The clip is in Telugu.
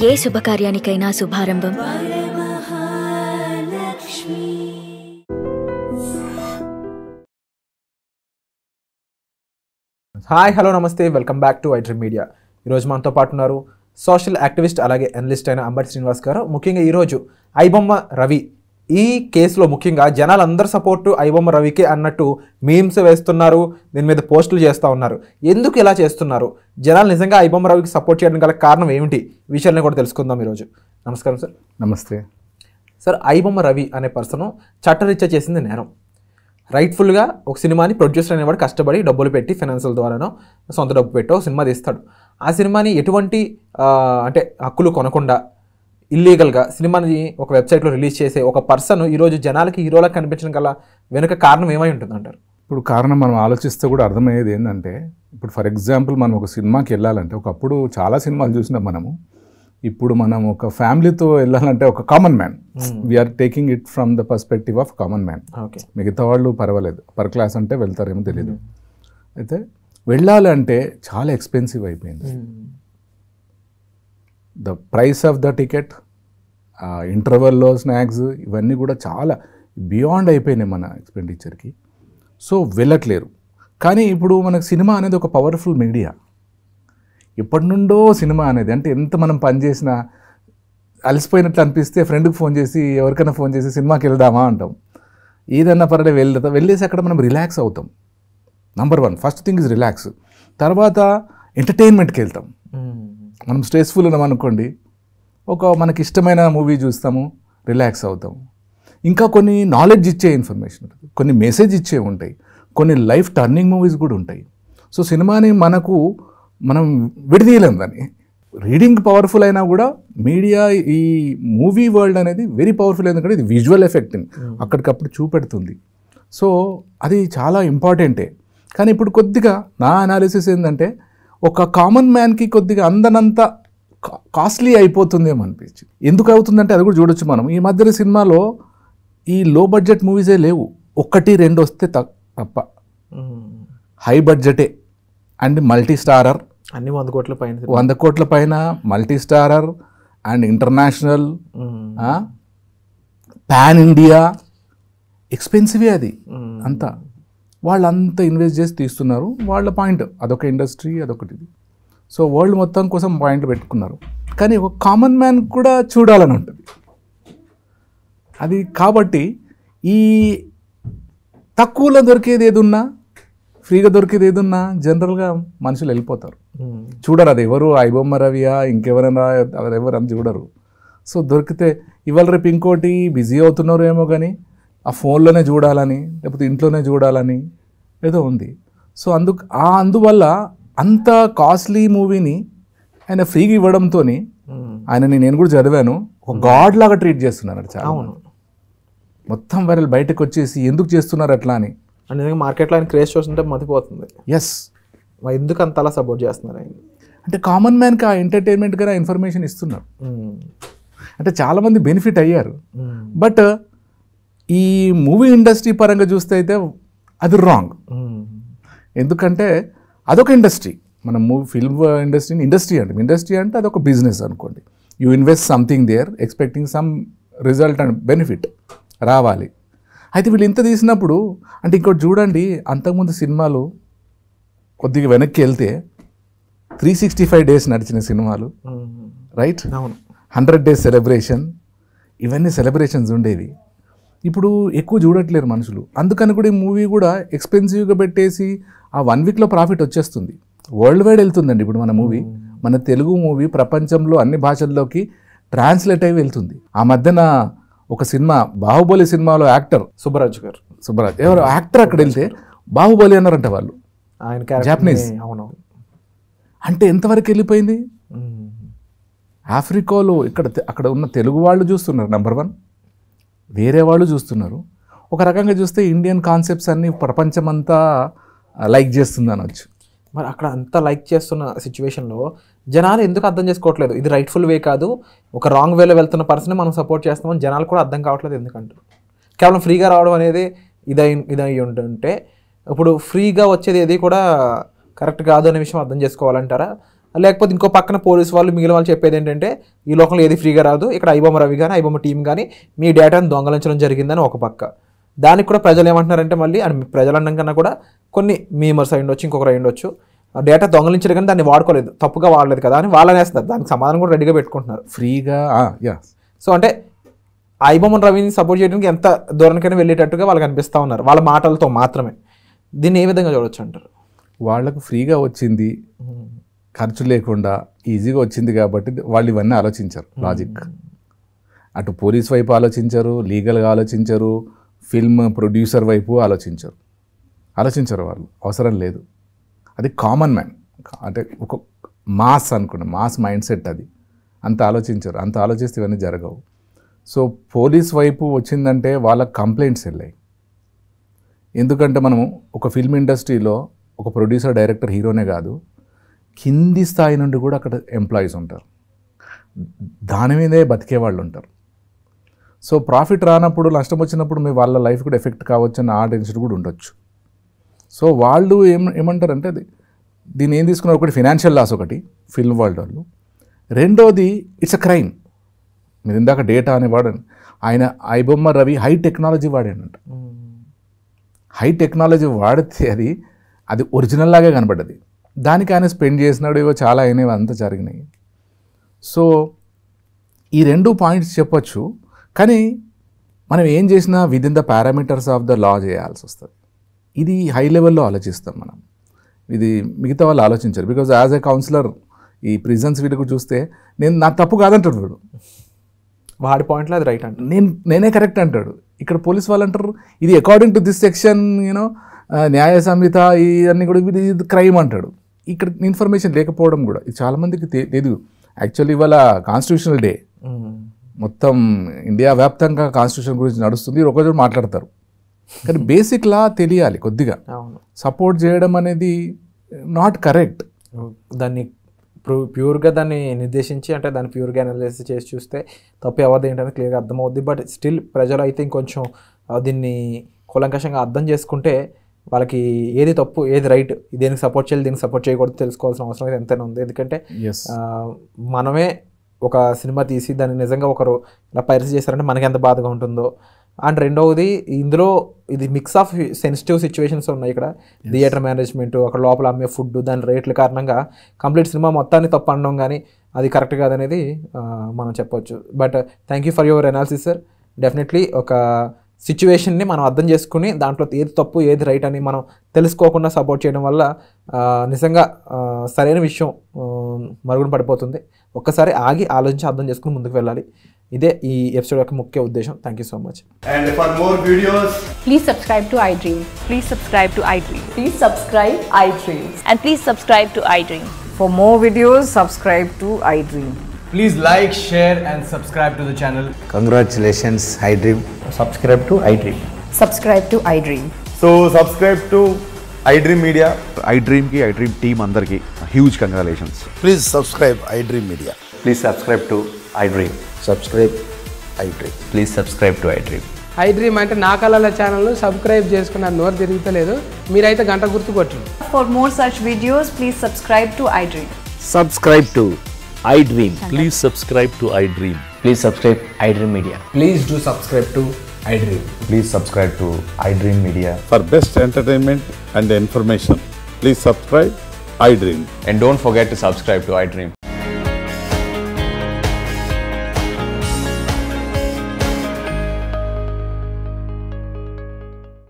ఏ శుభకార్యానికైనా శుభారంభం హాయ్ హలో నమస్తే welcome back to iDream media. ఈరోజు మనతో పాటు ఉన్నారు సోషల్ యాక్టివిస్ట్ అలాగే అనలిస్ట్ అయిన అంబటి శ్రీనివాస్ గారు. ముఖ్యంగా ఈరోజు ఐబొమ్మ రవి ఈ కేసులో ముఖ్యంగా జనాలు అందరు సపోర్టు ఐబొమ్మ రవికి అన్నట్టు మీమ్స్ వేస్తున్నారు, దీని మీద పోస్టులు చేస్తూ ఉన్నారు. ఎందుకు ఇలా చేస్తున్నారు, జనాలు నిజంగా ఐబొమ్మ రవికి సపోర్ట్ చేయడం గల కారణం ఏమిటి, ఈ విషయాన్ని కూడా తెలుసుకుందాం ఈరోజు. నమస్కారం సార్. నమస్తే సార్, ఐబొమ్మ రవి అనే పర్సన్ చట్టరీత్యా చేసింది నేరం. రైట్ఫుల్గా ఒక సినిమాని ప్రొడ్యూసర్ అనేవాడు కష్టపడి డబ్బులు పెట్టి ఫైనాన్షియల్ ద్వారానో సొంత డబ్బు పెట్టో సినిమా తీస్తాడు. ఆ సినిమాని ఎటువంటి అంటే హక్కులు కొనకుండా ఇల్లీగల్గా సినిమాని ఒక వెబ్సైట్లో రిలీజ్ చేసే ఒక పర్సన్ ఈరోజు జనాలకి హీరోలా కనిపించడం గల వెనుక కారణం ఏమై ఉంటుంది అంటారు? ఇప్పుడు కారణం మనం ఆలోచిస్తే కూడా అర్థమయ్యేది ఏంటంటే, ఇప్పుడు ఫర్ ఎగ్జాంపుల్ మనం ఒక సినిమాకి వెళ్ళాలంటే ఒకప్పుడు చాలా సినిమాలు చూసినాం మనము. ఇప్పుడు మనం ఒక ఫ్యామిలీతో వెళ్ళాలంటే ఒక common man, we are taking it from the perspective of common man. మిగతా వాళ్ళు పర్వాలేదు, పర్ క్లాస్ అంటే వెళ్తారేమో తెలియదు. అయితే వెళ్ళాలంటే చాలా ఎక్స్పెన్సివ్ అయిపోయింది. The price of the ticket, ఇంటర్వెల్లో స్నాక్స్, ఇవన్నీ కూడా చాలా బియాండ్ అయిపోయినాయి మన ఎక్స్పెండిచర్కి. సో వెళ్ళట్లేరు. కానీ ఇప్పుడు మనకు సినిమా అనేది ఒక పవర్ఫుల్ మీడియా. ఎప్పటి నుండో సినిమా అనేది, అంటే ఎంత మనం పనిచేసినా అలసిపోయినట్లు అనిపిస్తే ఫ్రెండ్కి ఫోన్ చేసి ఎవరికైనా ఫోన్ చేసి సినిమాకి వెళ్దామా అంటాం. ఏదన్నా పర్లేదు వెళ్ళేసి అక్కడ మనం రిలాక్స్ అవుతాం. Number 1 first thing is relax. తర్వాత ఎంటర్టైన్మెంట్కి వెళ్తాం. మనం స్ట్రెస్ఫుల్ ఉన్నాం అనుకోండి, మనకి ఇష్టమైన మూవీ చూస్తాము, రిలాక్స్ అవుతాము. ఇంకా కొన్ని నాలెడ్జ్ ఇచ్చే ఇన్ఫర్మేషన్ ఉంటుంది, కొన్ని మెసేజ్ ఇచ్చే ఉంటాయి, కొన్ని లైఫ్ టర్నింగ్ మూవీస్ కూడా ఉంటాయి. సో సినిమాని మనం విడదీయలేం. దాన్ని రీడింగ్ పవర్ఫుల్ అయినా కూడా మీడియా, ఈ మూవీ వరల్డ్ అనేది వెరీ పవర్ఫుల్. ఎందుకంటే ఇది విజువల్ ఎఫెక్ట్ని అక్కడికప్పుడు చూపెడుతుంది. సో అది చాలా ఇంపార్టెంటే. కానీ ఇప్పుడు కొద్దిగా నా అనాలిసిస్ ఏంటంటే, ఒక కామన్ మ్యాన్కి కొద్దిగా అందనంత కాస్ట్లీ అయిపోతుందేమో అనిపించింది. ఎందుకు అవుతుందంటే అది కూడా చూడొచ్చు మనం. ఈ మధ్యన సినిమాలో ఈ లో బడ్జెట్ మూవీసే లేవు, 1-2 వస్తే తప్ప. హై బడ్జెటే అండ్ మల్టీ స్టారర్, అన్ని 100 కోట్ల పైన multi starrer and international, pan India, ఎక్స్పెన్సివే అది అంతా. వాళ్ళంతా ఇన్వెస్ట్ చేసి తీస్తున్నారు. వాళ్ళ పాయింట్ అదొక ఇండస్ట్రీ, అదొకటి. సో వరల్డ్ మొత్తం కోసం పాయింట్ పెట్టుకున్నారు. కానీ ఒక కామన్ మ్యాన్ కూడా చూడాలని ఉంటుంది అది. కాబట్టి ఈ తక్కువలో దొరికేది ఏదున్నా, ఫ్రీగా దొరికేది ఏదున్నా జనరల్గా మనుషులు వెళ్ళిపోతారు, చూడరు. అది ఎవరు ఐబొమ్మ రవియా ఇంకెవరైనా ఎవరు అని చూడరు. సో దొరికితే ఇవాళ రేపు ఇంకోటి బిజీ అవుతున్నారు ఏమో, కానీ ఆ ఫోన్లోనే చూడాలని లేకపోతే ఇంట్లోనే చూడాలని ఏదో ఉంది. సో అందువల్ల అంత కాస్ట్లీ మూవీని ఆయన ఫ్రీగా ఇవ్వడంతో ఆయనని నేను కూడా చదివాను, ఒక గాడ్ లాగా ట్రీట్ చేస్తున్నారు చాలా. మొత్తం వైరల్ బయటకు వచ్చేసి ఎందుకు చేస్తున్నారు అట్లా అని. నిజంగా మార్కెట్లో ఆయన క్రేజ్ చూస్తుంటే మతిపోతుంది. ఎస్, ఎందుకు అంత అలా సపోర్ట్ చేస్తున్నారు ఆయన అంటే కామన్ మ్యాన్కి ఆ ఎంటర్టైన్మెంట్గా ఇన్ఫర్మేషన్ ఇస్తున్నారు. అంటే చాలామంది బెనిఫిట్ అయ్యారు. బట్ ఈ మూవీ ఇండస్ట్రీ పరంగా చూస్తే అయితే అది రాంగ్. ఎందుకంటే అదొక ఇండస్ట్రీ. మనం ఫిల్మ్ ఇండస్ట్రీ అంటే అదొక బిజినెస్ అనుకోండి. You invest something there expecting some result and benefit రావాలి. అయితే వీళ్ళు ఇంత తీసినప్పుడు, అంటే ఇంకోటి చూడండి, అంతకుముందు సినిమాలు కొద్దిగా వెనక్కి వెళ్తే 365 days నడిచిన సినిమాలు, రైట్, 100 days సెలబ్రేషన్, ఇవన్నీ సెలబ్రేషన్స్ ఉండేవి. ఇప్పుడు ఎక్కువ చూడట్లేరు మనుషులు. అందుకని కూడా ఈ మూవీ కూడా ఎక్స్పెన్సివ్గా పెట్టేసి ఆ 1 weekలో ప్రాఫిట్ వచ్చేస్తుంది. వరల్డ్ వైడ్ వెళ్తుందండి ఇప్పుడు మన మూవీ. మన తెలుగు మూవీ ప్రపంచంలో అన్ని భాషల్లోకి ట్రాన్స్లేట్ అయి వెళ్తుంది. ఆ మధ్యన ఒక సినిమా బాహుబలి సినిమాలో యాక్టర్ సుబ్బరాజ్ ఎవరు యాక్టర్ అక్కడ వెళ్తే బాహుబలి అన్నారంట వాళ్ళు, ఆయన జాపనీస్. అంటే ఎంతవరకు వెళ్ళిపోయింది? ఆఫ్రికాలో అక్కడ ఉన్న తెలుగు వాళ్ళు చూస్తున్నారు నంబర్ 1, వేరే వాళ్ళు చూస్తున్నారు. ఒక రకంగా చూస్తే ఇండియన్ కాన్సెప్ట్స్ అన్నీ ప్రపంచమంతా లైక్ చేస్తుంది అనొచ్చు. మరి అక్కడ అంతా లైక్ చేస్తున్న సిచ్యువేషన్లో జనాలు ఎందుకు అర్థం చేసుకోవట్లేదు? ఇది రైట్ఫుల్ వే కాదు, ఒక రాంగ్ వేలో వెళ్తున్న పర్సన్ మనం సపోర్ట్ చేస్తామని జనాలు కూడా అర్థం కావట్లేదు. ఎందుకంటే కేవలం ఫ్రీగా రావడం అనేది ఇదై ఉంటుంటే ఇప్పుడు ఫ్రీగా వచ్చేది ఏది కూడా కరెక్ట్ కాదు అనే విషయం అర్థం చేసుకోవాలంటారా? లేకపోతే ఇంకో పక్కన పోలీసు వాళ్ళు మిగిలిన వాళ్ళు చెప్పేది ఏంటంటే ఈ లోకంలో ఏది ఫ్రీగా రాదు, ఇక్కడ ఐబొమ్మ రవి కానీ ఐబొమ్మ టీం కానీ మీ డేటాను దొంగలించడం జరిగిందని ఒక పక్క. దానికి కూడా ప్రజలు ఏమంటున్నారంటే మళ్ళీ ప్రజలు అనడం కన్నా కూడా కొన్ని మీమర్స్ అయి ఉండొచ్చు, ఇంకొకరు అయి ఉండొచ్చు, డేటా దొంగలించడం కానీ దాన్ని వాడుకోలేదు, తప్పుగా వాడలేదు కదా అని వాళ్ళు అనేస్తున్నారు. దానికి సమాధానం కూడా రెడీగా పెట్టుకుంటున్నారు ఫ్రీగా. సో అంటే ఐబొమ్మన్ రవిని సపోర్ట్ చేయడానికి ఎంత దూరానికైనా వెళ్ళేటట్టుగా వాళ్ళకి అనిపిస్తూ ఉన్నారు వాళ్ళ మాటలతో మాత్రమే. దీన్ని ఏ విధంగా చూడొచ్చు అంటారు? వాళ్ళకు ఫ్రీగా వచ్చింది, ఖర్చు లేకుండా ఈజీగా వచ్చింది కాబట్టి వాళ్ళు ఇవన్నీ ఆలోచించారు. లాజిక్ అటు పోలీస్ వైపు ఆలోచించరు, లీగల్గా ఆలోచించరు, ఫిల్మ్ ప్రొడ్యూసర్ వైపు ఆలోచించరు వాళ్ళు. అవసరం లేదు. అది కామన్ మ్యాన్ అంటే ఒక మాస్ అనుకున్న మాస్ మైండ్ సెట్ అది. అంత ఆలోచించరు. అంత ఆలోచిస్తే ఇవన్నీ జరగవు. సో పోలీస్ వైపు వచ్చిందంటే వాళ్ళకి కంప్లైంట్స్ వెళ్ళాయి. ఎందుకంటే మనము ఒక ఫిల్మ్ ఇండస్ట్రీలో ఒక ప్రొడ్యూసర్, డైరెక్టర్, హీరోనే కాదు, కింది స్థాయి నుండి కూడా అక్కడ ఎంప్లాయీస్ ఉంటారు, దాని మీదే బతికే వాళ్ళు ఉంటారు. సో ప్రాఫిట్ రానప్పుడు, నష్టం వచ్చినప్పుడు మీ వాళ్ళ లైఫ్ కూడా ఎఫెక్ట్ కావచ్చు అన్న ఆ టెన్షన్ కూడా ఉండొచ్చు. సో వాళ్ళు ఏమంటారంటే దీన్ని ఏం తీసుకున్నారు, ఒకటి ఫినాన్షియల్ లాస్, ఒకటి ఫిల్మ్ వరల్డ్ వాళ్ళు, రెండోది ఇట్స్ అ క్రైమ్. మీరు ఇందాక డేటా అనేవాడు, ఆయన ఐబొమ్మ రవి హై టెక్నాలజీ వాడాడంట. హై టెక్నాలజీ వాడితే అది ఒరిజినల్ లాగే కనబడ్డది. దానికి ఆయన స్పెండ్ చేసినాడు, ఏవో చాలా అయినవి అంతా జరిగినాయి. సో ఈ రెండు పాయింట్స్ చెప్పొచ్చు. కానీ మనం ఏం చేసినా within the parameters of the law చేయాల్సి వస్తుంది. ఇది హై లెవెల్లో ఆలోచిస్తాం మనం, ఇది మిగతా వాళ్ళు ఆలోచించారు. బికాజ్ యాజ్ ఎ కౌన్సిలర్ ఈ ప్రిజన్స్ వీళ్ళకు చూస్తే నా తప్పు కాదంటాడు వీడు, వాడి పాయింట్లో అది రైట్ అంటారు, నేనే కరెక్ట్ అంటాడు. ఇక్కడ పోలీస్ వాళ్ళు అంటారు ఇది అకార్డింగ్ టు దిస్ సెక్షన్ న్యాయ సంహిత ఇవన్నీ కూడా ఇది క్రైమ్ అంటాడు. ఇక్కడ ఇన్ఫర్మేషన్ లేకపోవడం కూడా ఇది చాలామందికి తెలియదు. యాక్చువల్లీ ఇవాళ కాన్స్టిట్యూషనల్ డే, మొత్తం ఇండియా వ్యాప్తంగా కాన్స్టిట్యూషన్ గురించి నడుస్తుంది, ఒకరోజు మాట్లాడతారు. కానీ బేసిక్ లా తెలియాలి కొద్దిగా. సపోర్ట్ చేయడం అనేది నాట్ కరెక్ట్. దాన్ని ప్యూర్గా దాన్ని నిర్దేశించి అంటే దాన్ని ప్యూర్గా అనాలిసిస్ చేసి చూస్తే తప్పు ఎవరిది ఏంటనేది క్లియర్గా అర్థమవుద్ది. బట్ స్టిల్ ప్రజలు అయితే ఇంకొంచెం దీన్ని కూలంకషంగా అర్థం చేసుకుంటే వాళ్ళకి ఏది తప్పు ఏది రైట్, దేనికి సపోర్ట్ చేయాలి దీనికి సపోర్ట్ చేయకూడదు తెలుసుకోవాల్సిన అవసరం అయితే ఎంతైనా ఉంది. ఎందుకంటే మనమే ఒక సినిమా తీసి దాన్ని నిజంగా ఒకరు ఇలా పైరసీ చేశారంటే మనకి ఎంత బాధగా ఉంటుందో. అండ్ రెండవది ఇందులో ఇది మిక్స్ ఆఫ్ సెన్సిటివ్ సిచ్యువేషన్స్ ఉన్నాయి. ఇక్కడ థియేటర్ మేనేజ్మెంట్, అక్కడ లోపల అమ్మే ఫుడ్, దాని రేట్ల కారణంగా కంప్లీట్ సినిమా మొత్తాన్ని తప్పు అనడం కానీ అది కరెక్ట్ కాదనేది మనం చెప్పొచ్చు. But thank you for your analysis sir. Definitely ఒక సిచ్యువేషన్ని మనం అర్థం చేసుకుని దాంట్లో ఏది తప్పు ఏది రైట్ అని మనం తెలుసుకోకుండా సపోర్ట్ చేయడం వల్ల నిజంగా సరైన విషయం మరుగున పడిపోతుంది. ఒక్కసారి ఆగి ఆలోచించి అర్థం చేసుకుని ముందుకు వెళ్ళాలి. ఇదే ఈ ఎపిసోడ్ యొక్క ముఖ్య ఉద్దేశం. Thank you so much. And for more videos, please subscribe to iDream. Please subscribe to iDream. Please subscribe iDream. And please subscribe to iDream. For more videos, subscribe to iDream. please like, share and subscribe to the channel. Congratulations, iDream. Subscribe to iDream. Subscribe to iDream. So subscribe to iDream Media. iDream ki iDream team andarki huge congratulations. Please subscribe iDream Media. Please subscribe to iDream. Subscribe iDream. Please subscribe to iDream. iDream అంటే నా కళల ఛానల్ సబ్స్క్రైబ్ చేసుకున్న నోరు తిరుగుతలేదు, మీరైతే గంట గుర్తు కొట్టండి. For more such videos, please subscribe to iDream. Subscribe to iDream. Please subscribe to iDream. Please subscribe iDream Media. Please do subscribe to iDream. Please subscribe to iDream Media. For best entertainment and information, please subscribe iDream. And don't forget to subscribe to iDream.